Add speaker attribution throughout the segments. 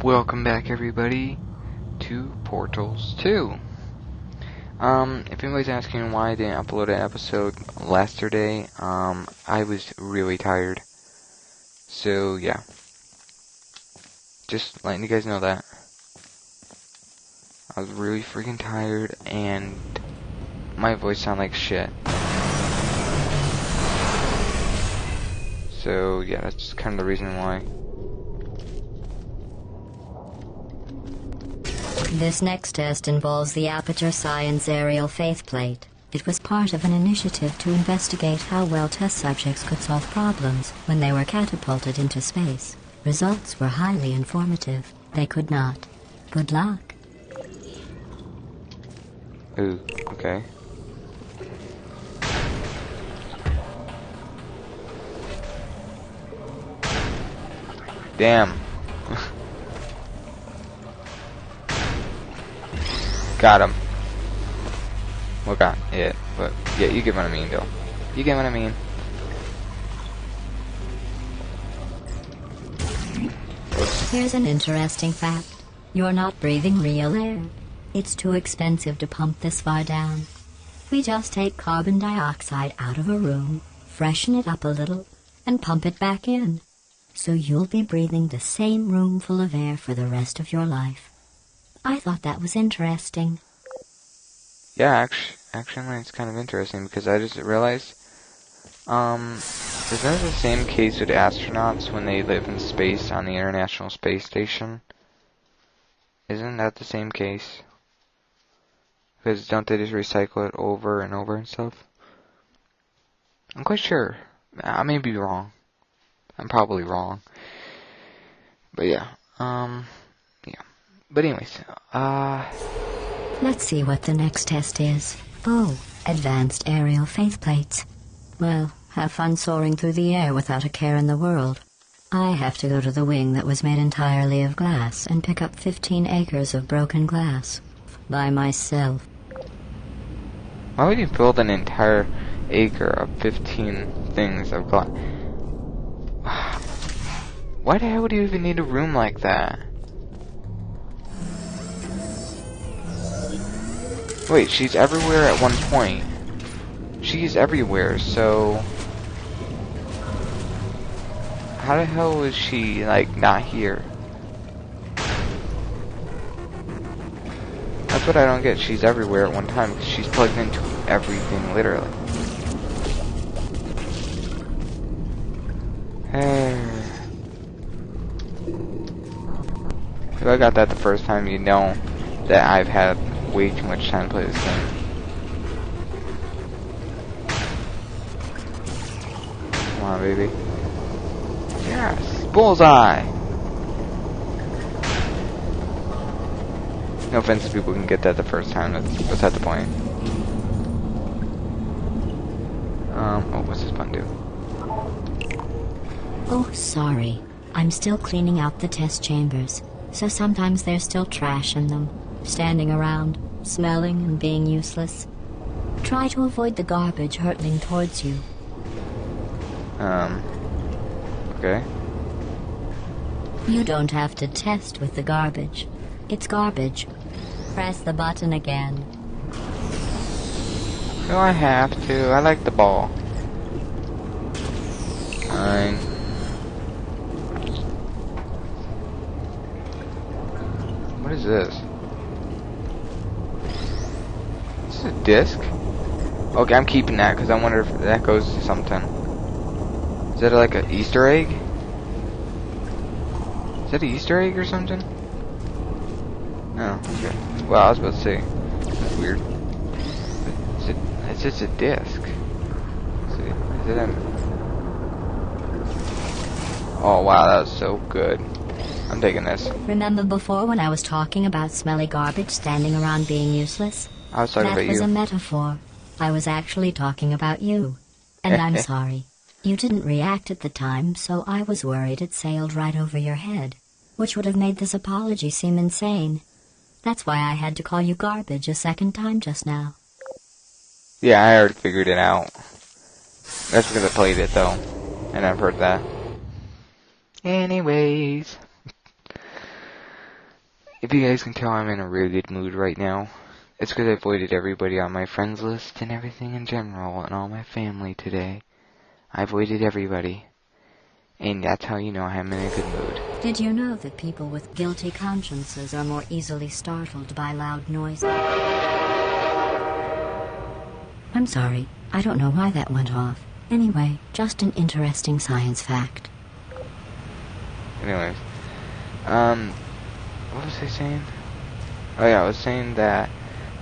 Speaker 1: Welcome back, everybody, to Portals 2. If anybody's asking why I didn't upload an episode yesterday, I was really tired. So, yeah. Just letting you guys know that. I was really freaking tired, and my voice sounded like shit. So, yeah, that's kind of the reason why.
Speaker 2: This next test involves the Aperture Science Aerial Faith Plate. It was part of an initiative to investigate how well test subjects could solve problems when they were catapulted into space. Results were highly informative. They could not. Good luck.
Speaker 1: Ooh, okay. Damn. Got him. Well, got it. But, yeah, you get what I mean, though. You get what I mean.
Speaker 2: Here's an interesting fact. You're not breathing real air. It's too expensive to pump this far down. We just take carbon dioxide out of a room, freshen it up a little, and pump it back in. So you'll be breathing the same room full of air for the rest of your life. I thought that was interesting.
Speaker 1: Yeah, actually, it's kind of interesting because I just realized, isn't it the same case with astronauts when they live in space on the International Space Station? Isn't that the same case? Because don't they just recycle it over and over and stuff? I'm quite sure. I may be wrong. I'm probably wrong. But yeah, yeah. But anyways,
Speaker 2: Let's see what the next test is. Oh, advanced aerial faith plates. Well, have fun soaring through the air without a care in the world. I have to go to the wing that was made entirely of glass and pick up 15 acres of broken glass. By myself.
Speaker 1: why would you build an entire acre of 15 things of glass? Why the hell would you even need a room like that? Wait, she's everywhere at one point. She's everywhere, so... how the hell is she, like, not here? That's what I don't get. She's everywhere at one time, because she's plugged into everything, literally. If I got that the first time, you know that I've had way too much time to play this game. Come on, baby. Yes! Bullseye! No offense to people who can get that the first time, that's at the point. Oh, what's this button do?
Speaker 2: Oh, sorry. I'm still cleaning out the test chambers, so sometimes there's still trash in them, standing around, smelling and being useless. Try to avoid the garbage hurtling towards you.
Speaker 1: Okay.
Speaker 2: You don't have to test with the garbage. It's garbage. Press the button again.
Speaker 1: No, I have to. I like the ball. Fine. What is this? Is this a disc? Okay, I'm keeping that because I wonder if that goes to something. Is that like an Easter egg? Is that an Easter egg or something? No. Okay. Well, I was about to say. That's weird. It's just a disc. Let's see. Is it a... oh wow, that was so good. I'm taking this.
Speaker 2: Remember before when I was talking about smelly garbage standing around being useless?
Speaker 1: I was talking about you.
Speaker 2: That was a metaphor. I was actually talking about you. And I'm sorry. You didn't react at the time, so I was worried it sailed right over your head, which would have made this apology seem insane. That's why I had to call you garbage a second time just now.
Speaker 1: Yeah, I already figured it out. That's because I played it, though. And I've heard that. Anyways. If you guys can tell, I'm in a really good mood right now. It's because I avoided everybody on my friends list and everything in general and all my family today. I avoided everybody. And that's how you know I'm in a good mood.
Speaker 2: Did you know that people with guilty consciences are more easily startled by loud noises? I'm sorry. I don't know why that went off. Anyway, just an interesting science fact.
Speaker 1: Anyways. What was I saying? Oh yeah, I was saying that,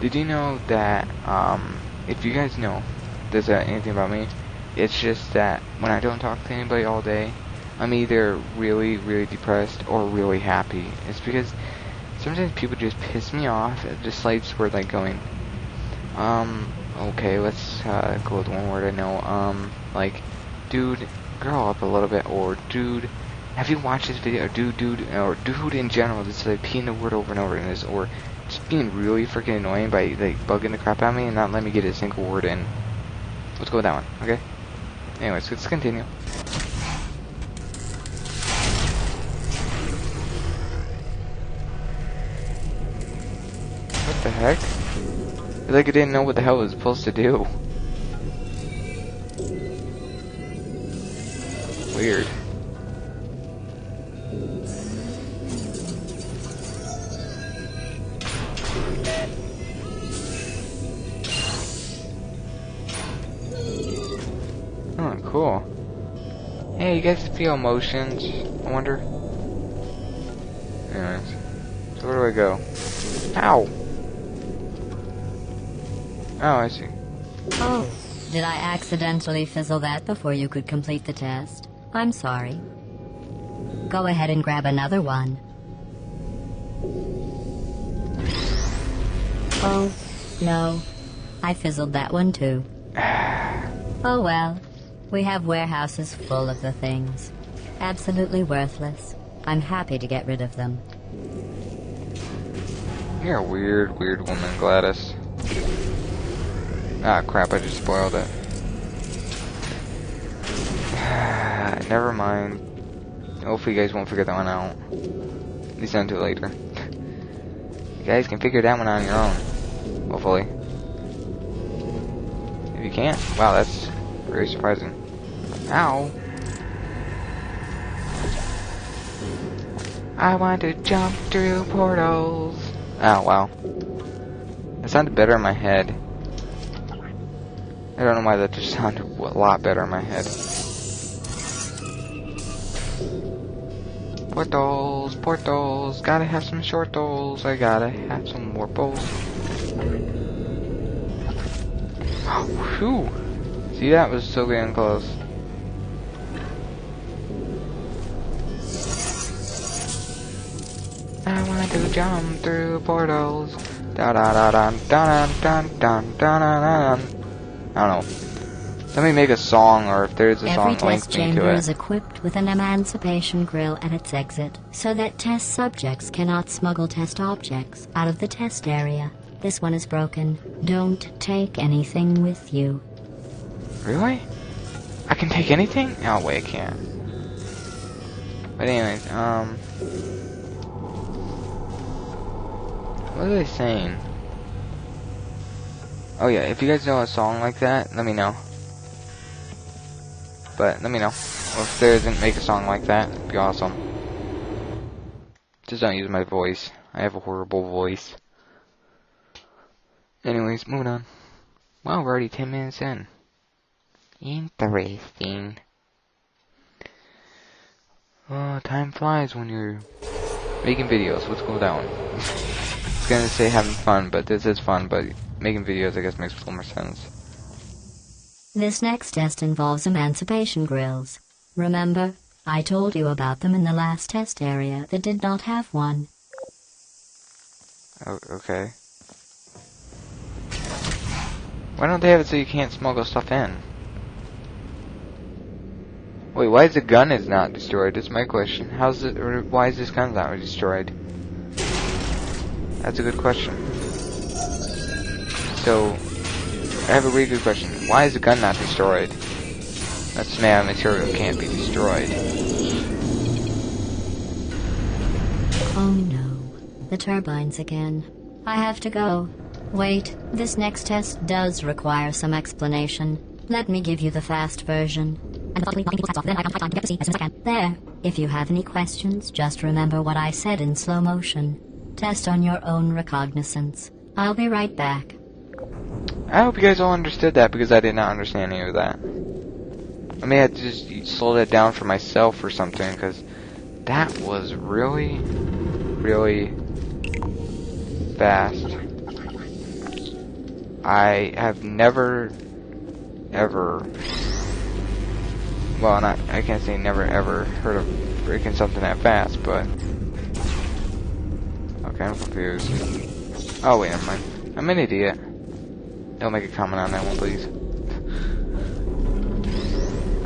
Speaker 1: did you know that, if you guys know, does that anything about me, it's just that when I don't talk to anybody all day, I'm either really, really depressed or really happy. It's because sometimes people just piss me off at just like where like going, okay, let's, go with one word I know, like, dude, grow up a little bit, or dude, have you watched this video? Or dude in general, just like repeating the word over and over, and or just being really freaking annoying by like bugging the crap out of me and not letting me get a single word in. Let's go with that one, okay? Anyways, let's continue. What the heck? I feel like I didn't know what the hell I was supposed to do. Weird. Oh, cool. Hey, you guys feel emotions? I wonder. Anyways, so where do I go? Ow! Oh, I see.
Speaker 2: Oh, did I accidentally fizzle that before you could complete the test? I'm sorry. Go ahead and grab another one. Oh, no. I fizzled that one too. Oh well. We have warehouses full of the things. Absolutely worthless. I'm happy to get rid of them.
Speaker 1: You're a weird, weird woman, Gladys. Ah, crap, I just spoiled it. Never mind. Hopefully you guys won't figure that one out. At least not until later. You guys can figure that one out on your own. Hopefully. If you can't, wow, that's very surprising. Ow. I want to jump through portals. Oh, wow. That sounded better in my head. I don't know why that just sounded a lot better in my head. Portals, portals, gotta have some shortals. I gotta have some warples. Whew. See, that was so damn close. I want to jump through portals. Da da da da da da da da da. I don't know. Let me make a song, or if there's a song, link me to it.
Speaker 2: Every test chamber is equipped with an emancipation grill at its exit, so that test subjects cannot smuggle test objects out of the test area. This one is broken. Don't take anything with you.
Speaker 1: Really? I can take anything? Oh wait, I can't. But anyways, what are they saying? Oh yeah, if you guys know a song like that, let me know. But let me know. Or if there isn't, make a song like that. It'd be awesome. Just don't use my voice. I have a horrible voice. Anyways, moving on. Wow, we're already 10 minutes in. Interesting. Oh, time flies when you're making videos. Let's go down. I was gonna say having fun, but this is fun, but making videos I guess makes a little more sense.
Speaker 2: This next test involves emancipation grills. Remember, I told you about them in the last test area that did not have one.
Speaker 1: Oh, okay. Why don't they have it so you can't smuggle stuff in? Wait, why is the gun is not destroyed? That's my question. How's it? Or why is this gun not destroyed? That's a good question. So, I have a really good question. Why is the gun not destroyed? That's made out of material can't be destroyed.
Speaker 2: Oh no. the turbines again. I have to go. Wait, this next test does require some explanation. Let me give you the fast version. And then I can get to see as soon as I can. There. If you have any questions, just remember what I said in slow motion. Test on your own recognizance. I'll be right back.
Speaker 1: I hope you guys all understood that, because I did not understand any of that. I may have to just slow that down for myself or something, because that was really, really fast. I have never, ever, well, I can't say never, ever heard of breaking something that fast, but, okay, I'm confused. Oh, wait, never mind. I'm an idiot. Don't make a comment on that one, please.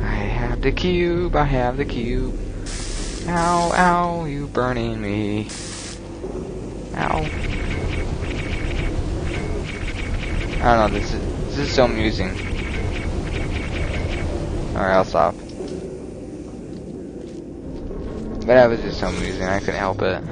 Speaker 1: I have the cube, I have the cube. Ow, ow, you burning me. Ow. I don't know, this is so amusing. Alright, I'll stop. But that was just so amusing, I couldn't help it.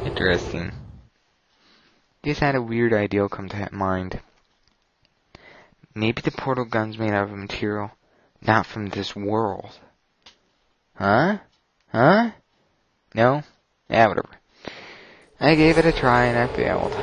Speaker 1: Interesting. Just had a weird idea come to mind. Maybe the portal gun's made out of a material not from this world. Huh? Huh? No? Yeah, whatever. I gave it a try and I failed.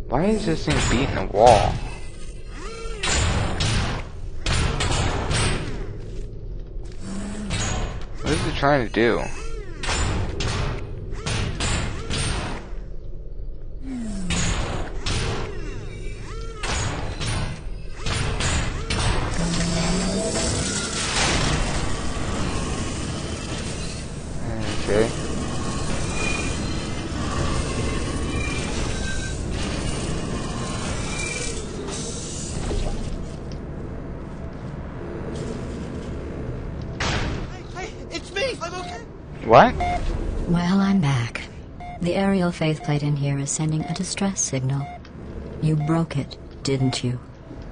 Speaker 1: Why is this thing beating the wall? What is it trying to do? Okay. What?
Speaker 2: Well, I'm back. The aerial faceplate in here is sending a distress signal. You broke it, didn't you?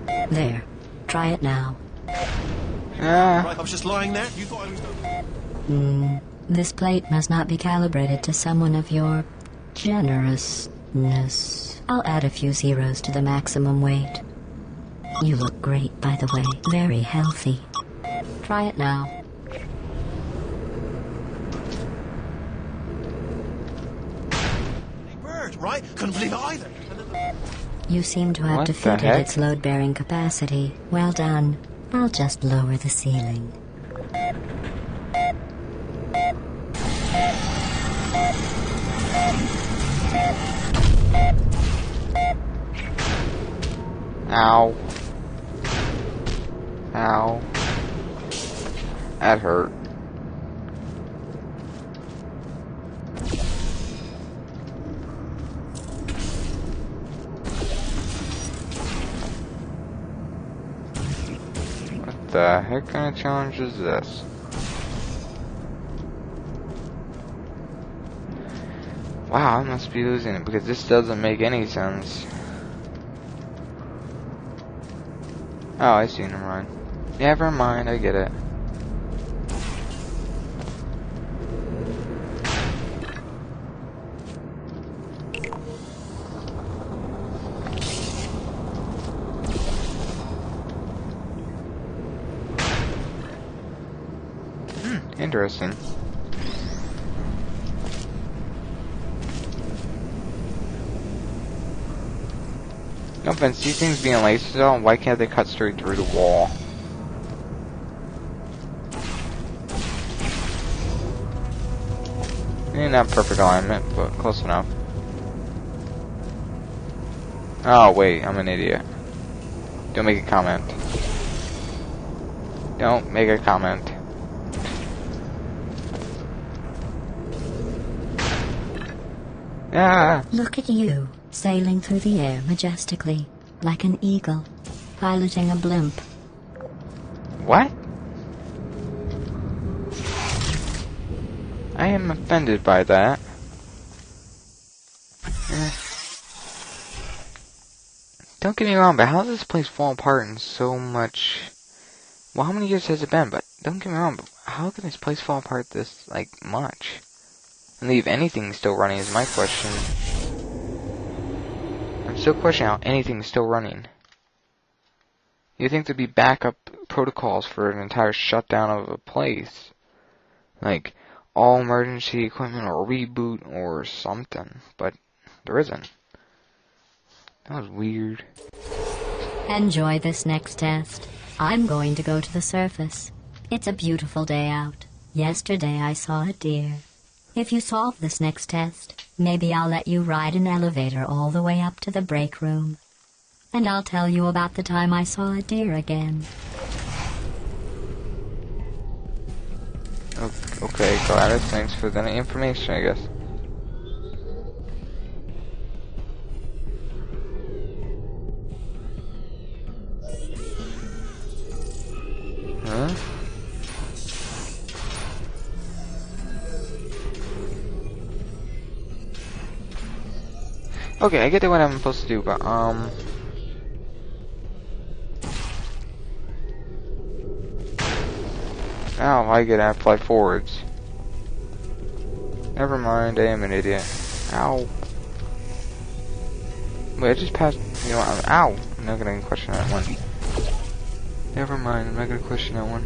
Speaker 2: There. Try it now.
Speaker 3: Right, I was just lying there. You thought I was done.
Speaker 2: This plate must not be calibrated to someone of your generousness. I'll add a few zeros to the maximum weight. You look great, by the way. Very healthy. Try it now.
Speaker 3: Right? Couldn't believe it either.
Speaker 2: You seem to have
Speaker 1: What the
Speaker 2: defeated
Speaker 1: heck?
Speaker 2: its load-bearing capacity. Well done. I'll just lower the ceiling.
Speaker 1: Ow. Ow. That hurt. What the heck kind of challenge is this? Wow, I must be losing it because this doesn't make any sense. Oh, I see, never mind. Never mind, I get it. Interesting. No offense, these things being lasers on, why can't they cut straight through the wall? Maybe not perfect alignment, but close enough. Oh wait, I'm an idiot. Don't make a comment. Don't make a comment. Ah!
Speaker 2: Look at you, sailing through the air majestically, like an eagle, piloting a blimp.
Speaker 1: What? I am offended by that. Don't get me wrong, but how does this place fall apart in so much... Well, how many years has it been? But don't get me wrong, but how can this place fall apart this, like, much? And leave anything still running is my question. I'm still questioning how anything's still running. You'd think there'd be backup protocols for an entire shutdown of a place. Like, all emergency equipment or reboot or something. But there isn't. That was weird.
Speaker 2: Enjoy this next test. I'm going to go to the surface. It's a beautiful day out. Yesterday I saw a deer. If you solve this next test, maybe I'll let you ride an elevator all the way up to the break room. And I'll tell you about the time I saw a deer again.
Speaker 1: Okay, Gladys, thanks for the information, I guess. Huh? Okay, I get what I'm supposed to do, but, Ow, I get fly forwards. Never mind, I am an idiot. Ow. Wait, I just passed, you know, ow! I'm not gonna question that one. Never mind, I'm not gonna question that one.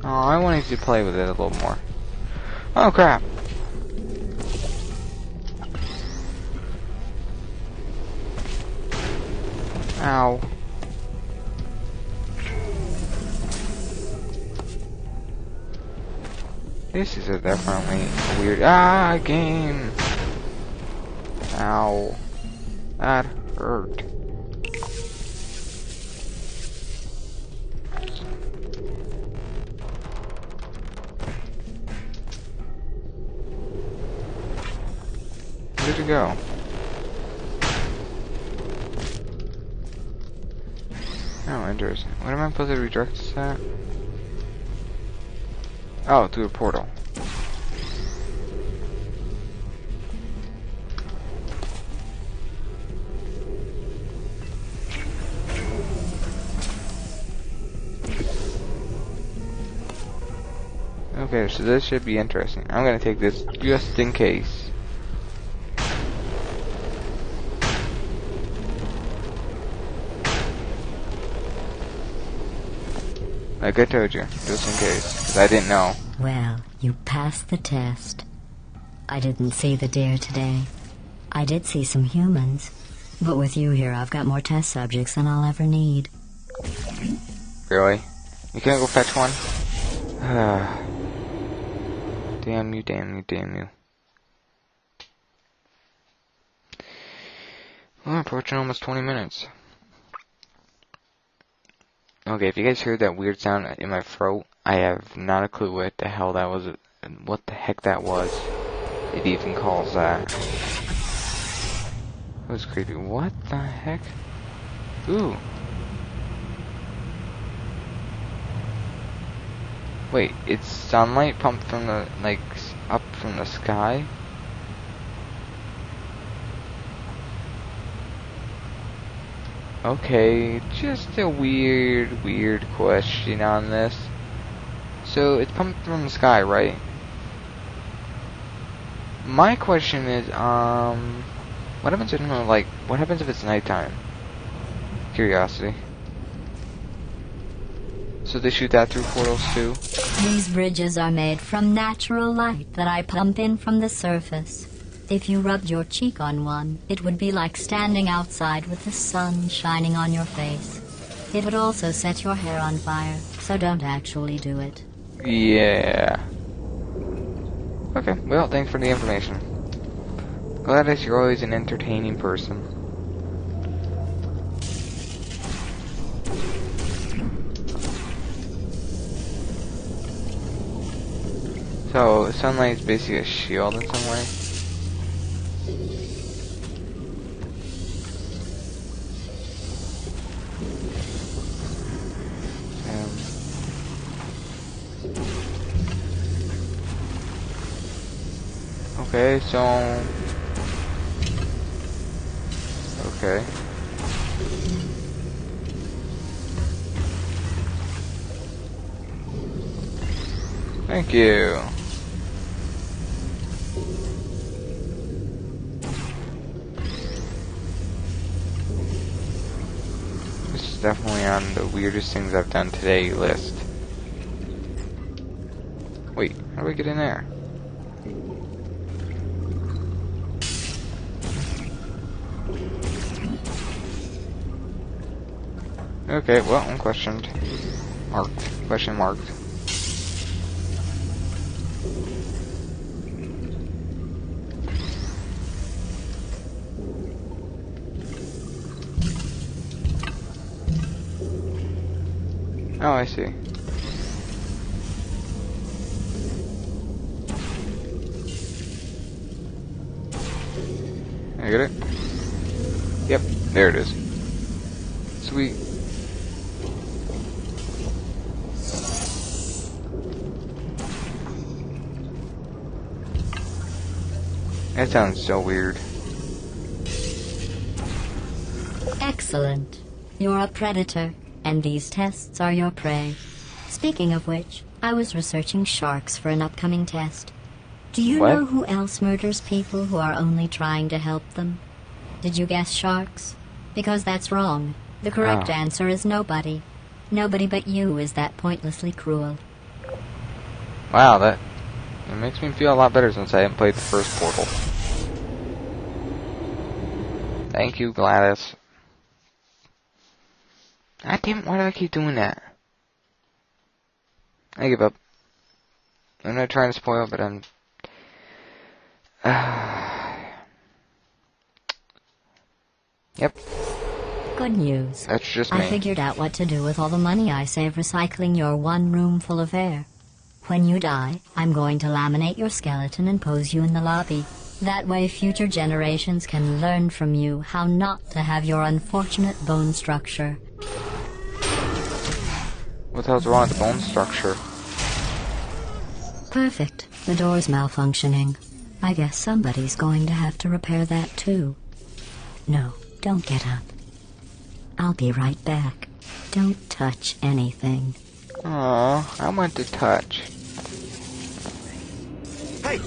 Speaker 1: Oh, I wanted to play with it a little more. Oh crap! Ow. This is definitely a weird game. Ow. That hurt. Where'd you go? Oh, interesting. What am I supposed to redirect this at? Oh, through a portal. Okay, so this should be interesting. I'm gonna take this just in case. Like I told you, just in case, because I didn't know.
Speaker 2: Well, you passed the test. I didn't see the deer today. I did see some humans. But with you here, I've got more test subjects than I'll ever need.
Speaker 1: Really? You can't go fetch one? Damn you, damn you, damn you. Well, approaching almost 20 minutes. Okay, if you guys heard that weird sound in my throat, I have not a clue what the hell that was, what the heck that was. It even calls that. That was creepy. What the heck? Ooh. Wait, it's sunlight pumped from the, like, up from the sky? Okay, just a weird question on this. So, it's pumped from the sky, right? My question is, what happens if, like, what happens if it's nighttime? Curiosity. So they shoot that through portals too?
Speaker 2: These bridges are made from natural light that I pump in from the surface. If you rubbed your cheek on one, it would be like standing outside with the sun shining on your face. It would also set your hair on fire, so don't actually do it.
Speaker 1: Yeah. Okay, well, thanks for the information. Gladys, you're always an entertaining person. So, sunlight is basically a shield in some way? Okay, so... Okay. Thank you. This is definitely on the weirdest things I've done today list. Wait, how do we get in there? Okay, well, I'm questioned. Marked. Question marked. Oh, I see. I get it? Yep, there it is. Sweet. That sounds so weird.
Speaker 2: Excellent. You're a predator, and these tests are your prey. Speaking of which, I was researching sharks for an upcoming test. Do you know who else murders people who are only trying to help them? Did you guess sharks? Because that's wrong. The correct answer is nobody. Nobody but you is that pointlessly cruel.
Speaker 1: Wow, that makes me feel a lot better since I haven't played the first Portal. Thank you, Gladys. God damn it, why do I keep doing that? I give up. I'm not trying to spoil, but I'm... Yep.
Speaker 2: Good news.
Speaker 1: That's just me.
Speaker 2: I figured out what to do with all the money I save recycling your one room full of air. When you die, I'm going to laminate your skeleton and pose you in the lobby. That way future generations can learn from you how not to have your unfortunate bone structure.
Speaker 1: What the hell's wrong with the bone structure?
Speaker 2: Perfect. The door's malfunctioning. I guess somebody's going to have to repair that too. No, don't get up. I'll be right back. Don't touch anything.
Speaker 1: Aw, I want to touch.
Speaker 3: Hey,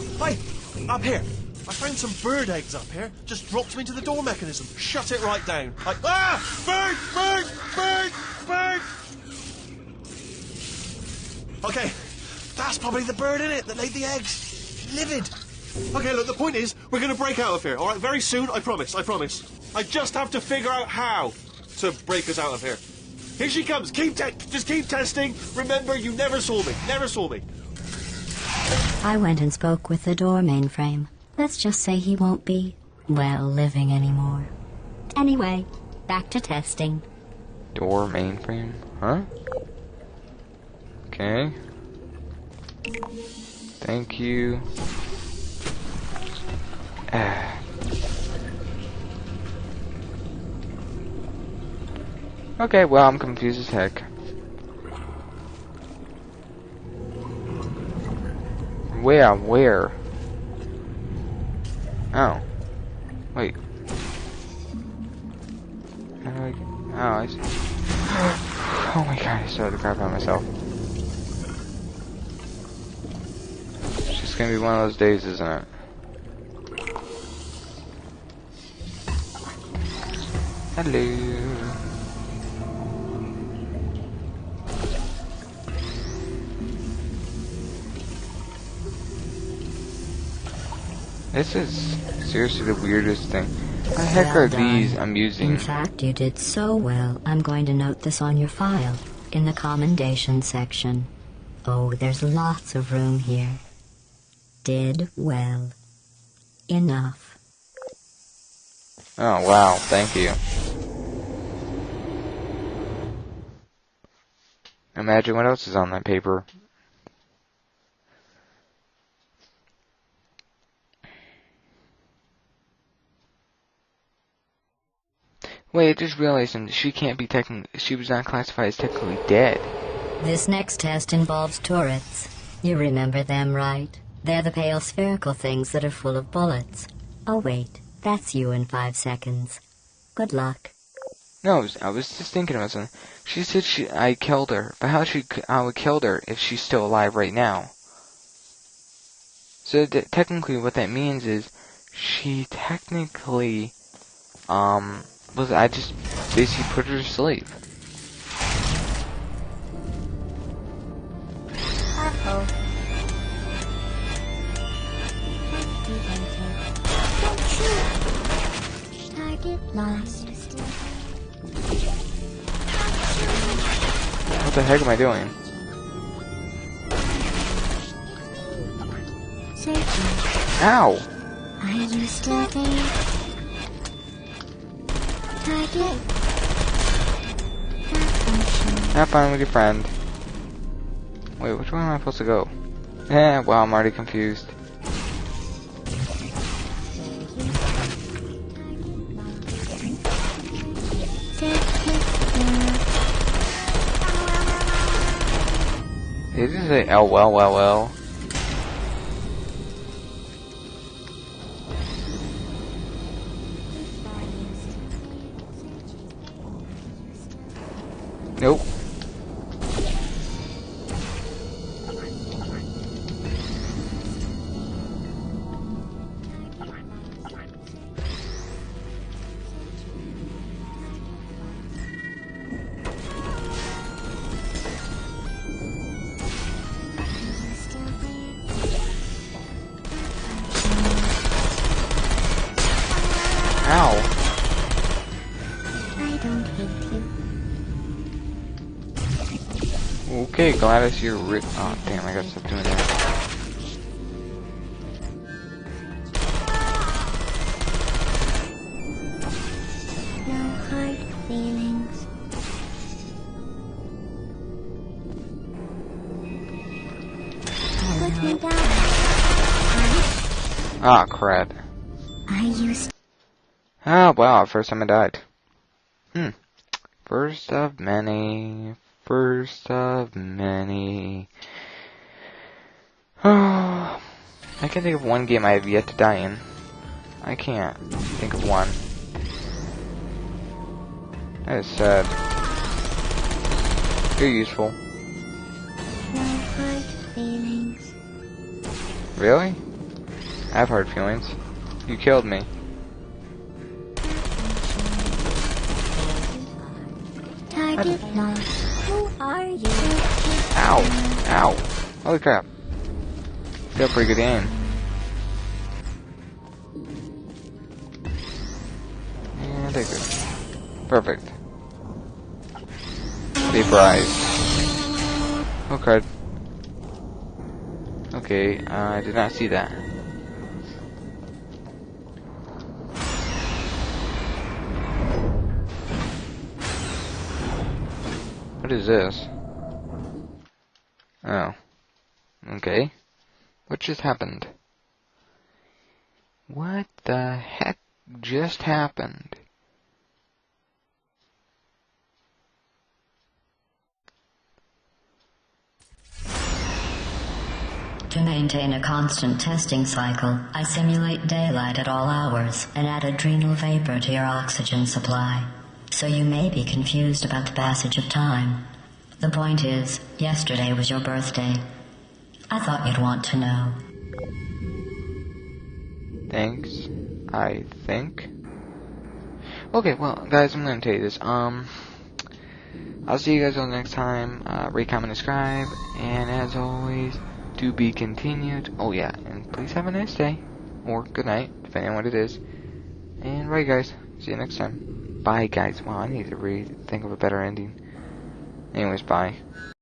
Speaker 3: up here. I found some bird eggs up here. Just dropped them into the door mechanism. Shut it right down. Like, bird, bird, bird, bird. Okay, that's probably the bird in it that laid the eggs. Livid. Okay, look, the point is, we're going to break out of here, all right? Very soon, I promise, I promise. I just have to figure out how to break us out of here. Here she comes. Just keep testing. Remember, you never saw me. Never saw me.
Speaker 2: I went and spoke with the door mainframe. Let's just say he won't be, well, living anymore. Anyway, back to testing.
Speaker 1: Door mainframe? Huh? Okay. Thank you. Okay, well, I'm confused as heck. Where? Oh. Wait. How do I get... Oh, I see. Oh my god, I started to crap on myself. It's just gonna be one of those days, isn't it? Hello. This is seriously the weirdest thing. What the heck are these I'm using?
Speaker 2: In fact, you did so well, I'm going to note this on your file, in the commendation section. Oh, there's lots of room here. Did well. Enough.
Speaker 1: Oh, wow, thank you. Imagine what else is on that paper. Wait, I just realized she can't be she was not classified as technically dead.
Speaker 2: This next test involves turrets. You remember them, right? They're the pale spherical things that are full of bullets. Oh wait, that's you in 5 seconds. Good luck.
Speaker 1: No, I was just thinking about something. She said I killed her, but I would kill her if she's still alive right now? So technically what that means is she technically, I just basically put her to sleep.
Speaker 2: Uh-oh. Target lost.
Speaker 1: What the heck am I doing?
Speaker 2: Searching.
Speaker 1: Ow!
Speaker 2: Are you still there? Target.
Speaker 1: Have fun with your friend. Wait, which way am I supposed to go? Well, I'm already confused. Did you say well? Nope. Ow.
Speaker 2: I don't hate you.
Speaker 1: Okay, Gladys, you're oh, damn, I gotta stop doing that.
Speaker 2: No hard feelings. Put me down.
Speaker 1: Ah, crap.
Speaker 2: I used.
Speaker 1: Ah, wow, first time I died. First of many. First of many. Oh, I can think of one game I have yet to die in. I can't think of one. That is sad. You're useful.
Speaker 2: No hard feelings.
Speaker 1: Really? I have hard feelings. You killed me.
Speaker 2: Target lost. Who are you?
Speaker 1: Ow! Ow! Holy crap. Got pretty good aim. And take this. Perfect. Vaporize. Okay. Okay, I did not see that. What is this? Oh. Okay. What just happened? What the heck just happened?
Speaker 2: To maintain a constant testing cycle, I simulate daylight at all hours and add adrenal vapor to your oxygen supply. So you may be confused about the passage of time. The point is, yesterday was your birthday. I thought you'd want to know.
Speaker 1: Thanks, I think. Okay, well, guys, I'm gonna tell you this. I'll see you guys all next time. Rate, comment, subscribe, and as always, to be continued. Oh yeah, and please have a nice day, or good night, depending on what it is. And bye, guys. See you next time. Bye, guys. Wow, I need to think of a better ending. Anyways, bye.